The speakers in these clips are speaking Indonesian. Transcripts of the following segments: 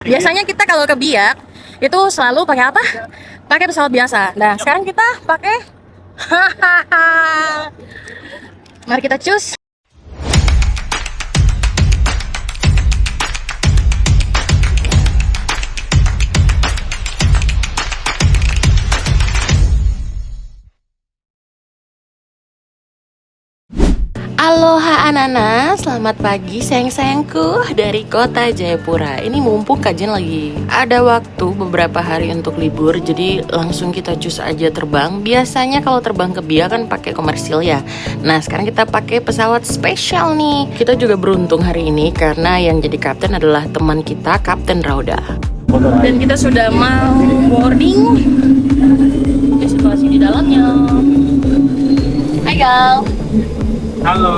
Biasanya kita kalau ke Biak itu selalu pakai apa? Pakai pesawat biasa. Nah, sekarang kita pakai mari kita cus. Aloha Anana, selamat pagi sayang-sayangku dari kota Jayapura. Ini mumpung kajian lagi ada waktu beberapa hari untuk libur, jadi langsung kita cus aja terbang. Biasanya kalau terbang ke Biak kan pakai komersil ya. Nah sekarang kita pakai pesawat spesial nih. Kita juga beruntung hari ini karena yang jadi kapten adalah teman kita, Kapten Rauda. Dan kita sudah mau boarding. Ini situasi di dalamnya. Hai Gal. Halo.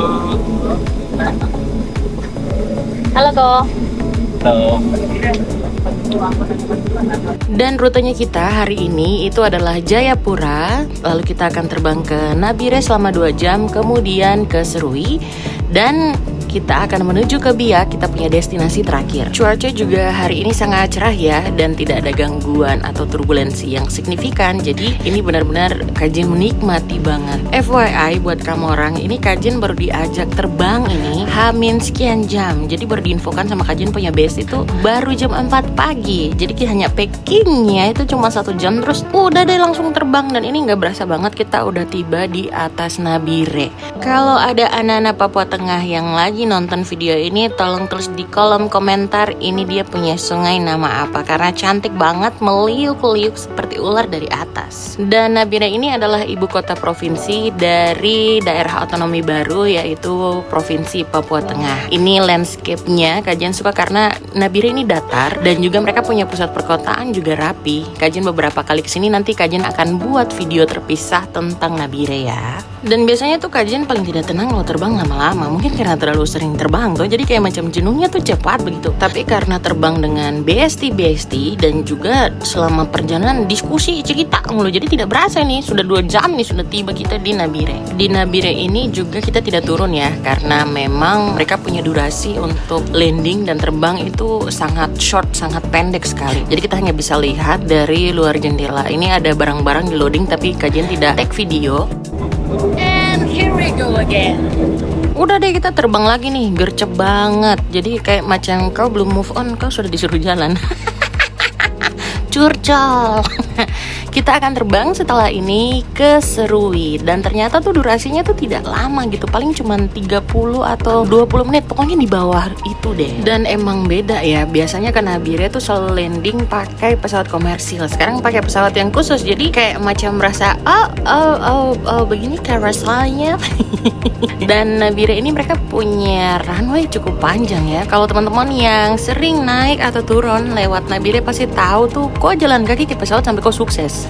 Halo Ko. Halo. Dan rutenya kita hari ini itu adalah Jayapura. Lalu kita akan terbang ke Nabire selama 2 jam, kemudian ke Serui, dan kita akan menuju ke Biak, kita punya destinasi terakhir. Cuaca juga hari ini sangat cerah ya, dan tidak ada gangguan atau turbulensi yang signifikan. Jadi ini benar-benar kajian menikmati banget. FYI buat kamu orang, ini kajian baru diajak terbang ini Hamin sekian jam. Jadi baru diinfokan sama kajian punya base itu baru jam 4 pagi. Jadi kita hanya packingnya itu cuma 1 jam, terus udah deh langsung terbang. Dan ini nggak berasa banget kita udah tiba di atas Nabire. Kalau ada anak-anak Papua Tengah yang lagi nonton video ini, tolong tulis di kolom komentar ini dia punya sungai nama apa, karena cantik banget, meliuk-liuk seperti ular dari atas. Dan Nabire ini adalah ibu kota provinsi dari daerah otonomi baru, yaitu Provinsi Papua Tengah. Ini landscape-nya kajian suka karena Nabire ini datar, dan juga mereka punya pusat perkotaan juga rapi. Kajian beberapa kali kesini, nanti kajian akan buat video terpisah tentang Nabire ya. Dan biasanya tuh kajian paling tidak tenang kalau terbang lama-lama, mungkin karena terlalu sering terbang tuh, jadi kayak macam jenuhnya tuh cepat begitu. Tapi karena terbang dengan BST dan juga selama perjalanan diskusi cerita mulu, jadi tidak berasa nih sudah 2 jam nih sudah tiba kita di Nabire. Di Nabire ini juga kita tidak turun ya, karena memang mereka punya durasi untuk landing dan terbang itu sangat short, sangat pendek sekali. Jadi kita hanya bisa lihat dari luar jendela. Ini ada barang-barang di loading tapi kajian tidak take video. And here we go again. Udah deh kita terbang lagi nih, gercep banget. Jadi kayak macam kau belum move on, kau sudah disuruh jalan. Curcol. Kita akan terbang setelah ini ke Serui, dan ternyata tuh durasinya tuh tidak lama gitu, paling cuma 30 atau 20 menit, pokoknya di bawah itu deh. Dan emang beda ya, biasanya kan Nabire tuh selalu landing pakai pesawat komersil, sekarang pakai pesawat yang khusus, jadi kayak macam merasa begini rasanya. Dan Nabire ini mereka punya runway cukup panjang ya. Kalau teman-teman yang sering naik atau turun lewat Nabire pasti tahu tuh, kok jalan kaki ke pesawat sampai kok sukses.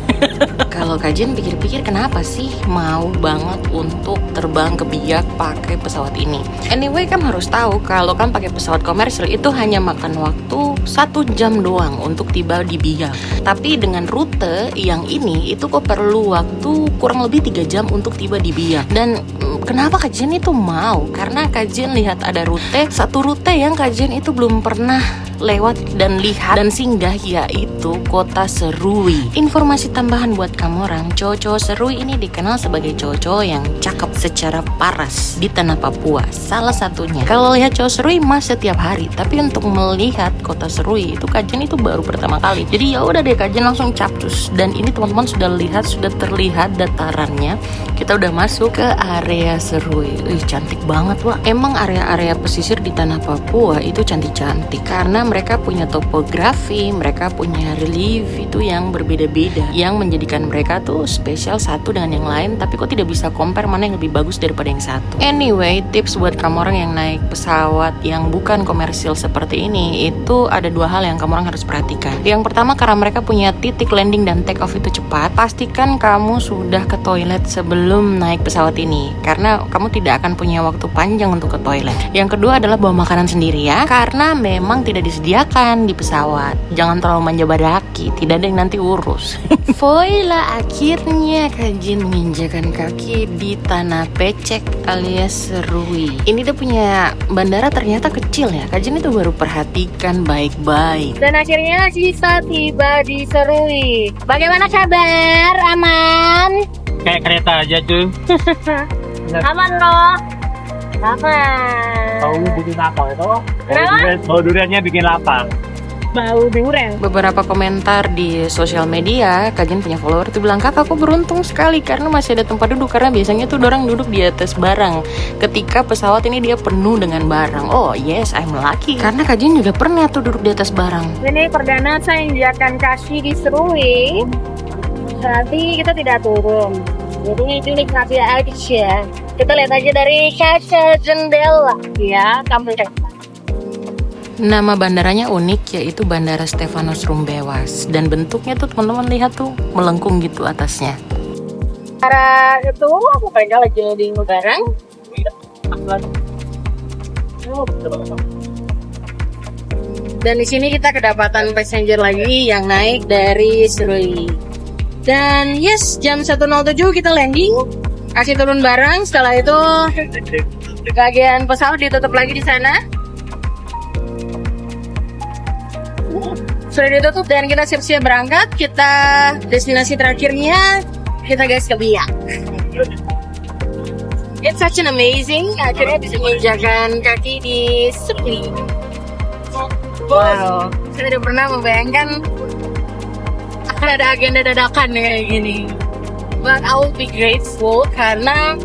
Kalau kajian pikir-pikir kenapa sih mau banget untuk terbang ke Biak pakai pesawat ini. Anyway, kamu harus tahu kalau kan pakai pesawat komersil itu hanya makan waktu 1 jam doang untuk tiba di Biak. Tapi dengan rute yang ini itu kok perlu waktu kurang lebih 3 jam untuk tiba di Biak. Dan kenapa kajian itu mau? Karena kajian lihat ada satu rute yang kajian itu belum pernah lewat dan lihat dan singgah, yaitu kota Serui. Informasi tambahan buat kamu orang, cowok-cowok Serui ini dikenal sebagai cowok-cowok yang cakep secara paras di tanah Papua. Salah satunya, kalau lihat cowok Serui mas setiap hari, tapi untuk melihat kota Serui itu kajian itu baru pertama kali. Jadi ya udah deh kajian langsung capcus. Dan ini teman-teman sudah terlihat datarannya. Kita udah masuk ke area Serui. Cantik banget wah. Emang area-area pesisir di tanah Papua itu cantik-cantik karena mereka punya topografi, mereka punya relief itu yang berbeda-beda, yang menjadikan mereka tuh spesial satu dengan yang lain, tapi kok tidak bisa compare mana yang lebih bagus daripada yang satu. Anyway, tips buat kamu orang yang naik pesawat yang bukan komersil seperti ini, itu ada 2 hal yang kamu orang harus perhatikan. Yang pertama, karena mereka punya titik landing dan take off itu cepat, pastikan kamu sudah ke toilet sebelum naik pesawat ini, karena karena kamu tidak akan punya waktu panjang untuk ke toilet. Yang kedua adalah bawa makanan sendiri ya, karena memang tidak disediakan di pesawat. Jangan terlalu manja badaki, tidak ada yang nanti urus. Voila, akhirnya Kajin menginjakan kaki di Tanah Pecek alias Serui. Ini dia punya bandara ternyata kecil ya. Kajin itu baru perhatikan baik-baik. Dan akhirnya kita tiba di Serui. Bagaimana kabar? Aman? Kayak kereta aja tuh. Aman loh. Aman. Bau bikin apa itu? Kenapa? Bau duriannya bikin lapar. Bau durian. Beberapa komentar di sosial media, Kajin punya follower tuh bilang, "Kak, aku beruntung sekali karena masih ada tempat duduk, karena biasanya tuh orang duduk di atas barang. Ketika pesawat ini dia penuh dengan barang." Oh yes, I'm lucky. Karena Kajin juga pernah tuh duduk di atas barang. Ini perdana saya injakan kaki di Serui. Berarti kita tidak turun. Jadi itu nikmati aja. Kita lihat aja dari kaca jendela. Ya, kamu cek. Nama bandaranya unik, yaitu Bandara Stefanus Rumbewas. Dan bentuknya tuh teman-teman lihat tuh melengkung gitu atasnya. Cara itu aku pengen lagi di barang. Dan di sini kita kedapatan passenger lagi yang naik dari Serui. Dan yes, jam 1.07 kita landing. Kasih turun barang. Setelah itu bagian pesawat ditutup lagi di sana. Sudah ditutup dan kita siap-siap berangkat. Kita destinasi terakhirnya kita guys ke Biak. It's such an amazing. Akhirnya bisa menginjakan kaki di Serui. Wow, saya tidak pernah membayangkan akan ada agenda dadakan kayak gini. But I will be grateful karena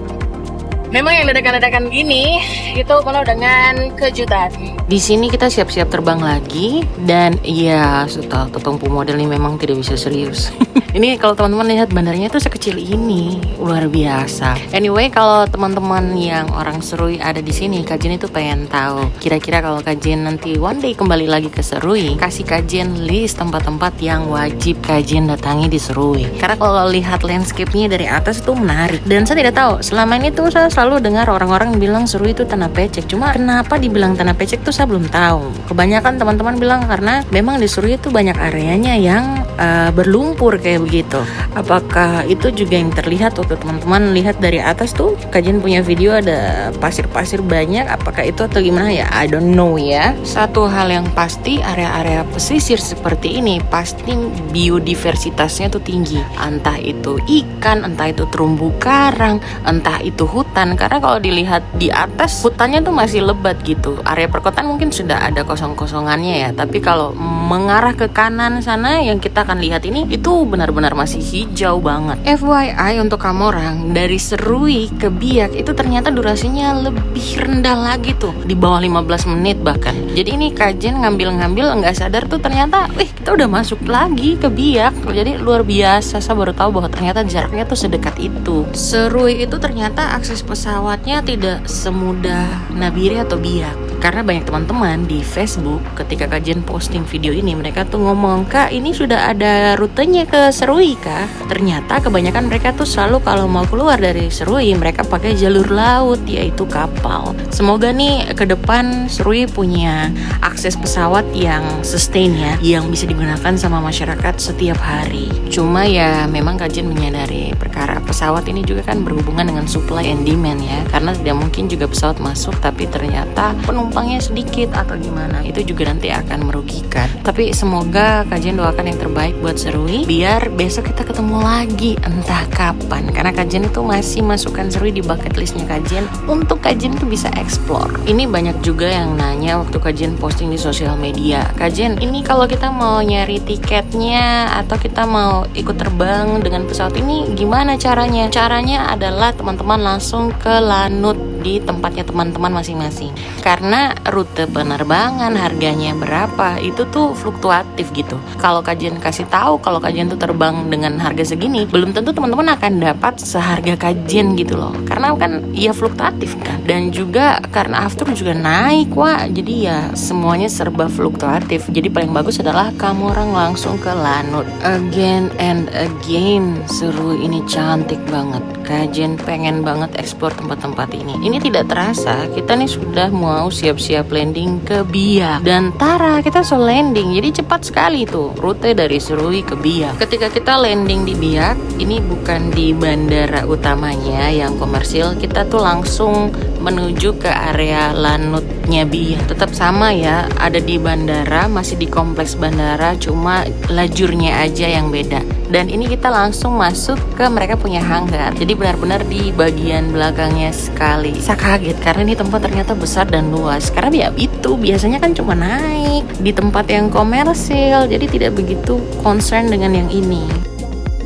memang yang dadakan-dadakan gini itu penuh dengan kejutan. Di sini kita siap-siap terbang lagi dan ya setelah Tumpu model ini memang tidak bisa serius. Ini kalau teman-teman lihat bandaranya tuh sekecil ini, luar biasa. Anyway, kalau teman-teman yang orang Serui ada di sini, Kajin itu pengen tahu kira-kira kalau Kajin nanti one day kembali lagi ke Serui, kasih Kajin list tempat-tempat yang wajib Kajin datangi di Serui. Karena kalau lihat landscape-nya dari atas itu menarik. Dan saya tidak tahu, selama ini tuh saya selalu dengar orang-orang bilang Serui itu Tanah Pecek. Cuma kenapa dibilang Tanah Pecek tuh saya belum tahu. Kebanyakan teman-teman bilang karena memang di Serui itu banyak areanya yang berlumpur kayak begitu. Apakah itu juga yang terlihat waktu teman-teman lihat dari atas tuh? Kajin punya video ada pasir-pasir banyak. Apakah itu atau gimana ya? I don't know ya. Satu hal yang pasti, area-area pesisir seperti ini pasti biodiversitasnya tuh tinggi. Entah itu ikan, entah itu terumbu karang, entah itu hutan. Karena kalau dilihat di atas hutannya tuh masih lebat gitu. Area perkotaan mungkin sudah ada kosong-kosongannya ya. Tapi kalau mengarah ke kanan sana yang kita akan lihat ini itu benar-benar masih hijau banget. FYI untuk kamu orang, dari Serui ke Biak itu ternyata durasinya lebih rendah lagi tuh, di bawah 15 menit bahkan. Jadi ini Kajin ngambil-ngambil nggak sadar tuh ternyata kita udah masuk lagi ke Biak. Jadi luar biasa, saya baru tahu bahwa ternyata jaraknya tuh sedekat itu. Serui itu ternyata akses pesawatnya tidak semudah Nabire atau Biak. Karena banyak teman-teman di Facebook ketika Kajin posting video ini, mereka tuh ngomong, "Kak, ini sudah ada rutenya ke Serui kah?" Ternyata kebanyakan mereka tuh selalu kalau mau keluar dari Serui mereka pakai jalur laut, yaitu kapal. Semoga nih ke depan Serui punya akses pesawat yang sustain ya, yang bisa digunakan sama masyarakat setiap hari. Cuma ya memang Kajin menyadari perkara pesawat ini juga kan berhubungan dengan supply and demand ya, karena tidak mungkin juga pesawat masuk tapi ternyata penumpangnya sedikit atau gimana, itu juga nanti akan merugikan. Tapi semoga Kajin doakan yang terbaik buat Serui, biar besok kita ketemu lagi entah kapan. Karena Kajin itu masih masukkan Serui di bucket listnya Kajin untuk Kajin itu bisa explore. Ini banyak juga yang nanya waktu Kajin posting di sosial media, "Kajin, ini kalau kita mau nyari tiketnya atau kita mau ikut terbang dengan pesawat ini gimana caranya?" Caranya adalah teman-teman langsung ke Lanut di tempatnya teman-teman masing-masing. Karena rute penerbangan, harganya berapa, itu tuh fluktuatif gitu. Kalau kajian kasih tahu kalau kajian tuh terbang dengan harga segini, belum tentu teman-teman akan dapat seharga kajian gitu loh. Karena kan ya fluktuatif kan. Dan juga karena after juga naik, wah. Jadi ya semuanya serba fluktuatif. Jadi paling bagus adalah kamu orang langsung ke Lanut. Again and again, seru, ini cantik banget. Kajian pengen banget eksplor tempat-tempat ini. Ini tidak terasa kita nih sudah mau siap-siap landing ke Biak. Dan Tara, kita so landing, jadi cepat sekali tuh rute dari Serui ke Biak. Ketika kita landing di Biak, ini bukan di bandara utamanya yang komersil, kita tuh langsung menuju ke area Lanutnya Biak. Tetap sama ya, ada di bandara, masih di kompleks bandara, cuma lajurnya aja yang beda. Dan ini kita langsung masuk ke mereka punya hanggar. Jadi benar-benar di bagian belakangnya sekali. Saya kaget karena ini tempat ternyata besar dan luas. Karena ya itu biasanya kan cuma naik di tempat yang komersil, jadi tidak begitu concern dengan yang ini.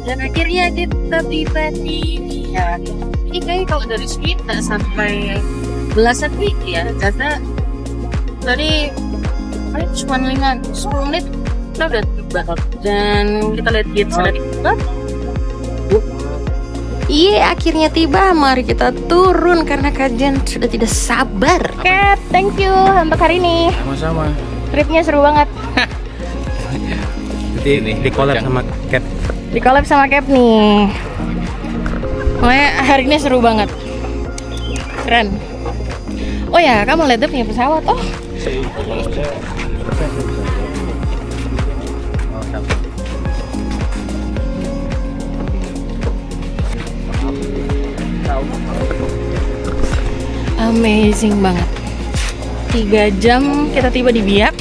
Dan akhirnya kita tiba di Biak. Ini kayaknya kalau dari sini tak sampai belasan menit ya, karena tadi cuma 10 menit kita udah tiba. Dan kita lihat gate sudah dibuka. Iya, akhirnya tiba. Mari kita turun karena kajian sudah tidak sabar. Cap, thank you untuk hari ini. Sama-sama. Tripnya seru banget. Di collab sama Cat. Di collab sama Cap nih. Pokoknya hari ini seru banget. Keren. Oh ya, kamu lihat dia punya pesawat. Oh. Amazing banget. 3 jam kita tiba di Biak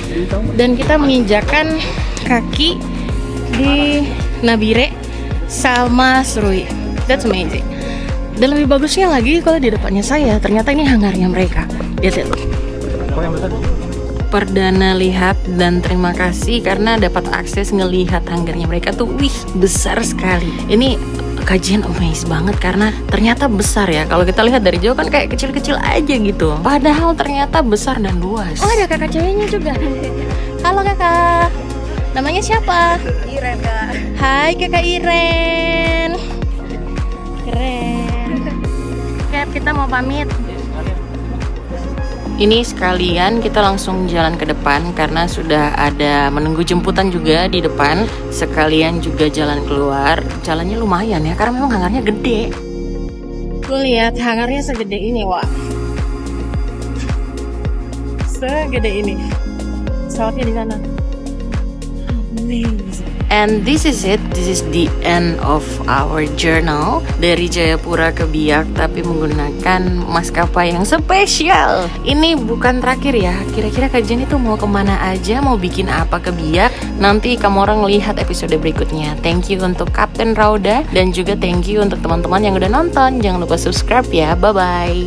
dan kita menginjakan kaki di Nabire sama Serui. That's amazing. Dan lebih bagusnya lagi kalau di depannya saya ternyata ini hanggarnya mereka. Lihat tuh. Perdana lihat dan terima kasih karena dapat akses ngelihat hanggarnya mereka tuh, wih, besar sekali. Ini kajian amazed banget karena ternyata besar ya. Kalau kita lihat dari jauh kan kayak kecil-kecil aja gitu. Padahal ternyata besar dan luas. Oh, ada kakak ceweknya juga. Halo kakak. Namanya siapa? Iren, Kak. Hai kakak Iren. Keren. Oke, kita mau pamit. Ini sekalian kita langsung jalan ke depan karena sudah ada menunggu jemputan juga di depan. Sekalian juga jalan keluar. Jalannya lumayan ya karena memang hangarnya gede. Gue lihat hangarnya segede ini, wah. Segede ini. Pesawatnya di sana. Amazing. And this is it. This is the end of our journal dari Jayapura ke Biak, tapi menggunakan maskapai yang spesial. Ini bukan terakhir ya. Kira-kira kajian itu mau kemana aja, mau bikin apa ke Biak? Nanti kamu orang lihat episode berikutnya. Thank you untuk Kapten Rauda dan juga thank you untuk teman-teman yang udah nonton. Jangan lupa subscribe ya. Bye bye.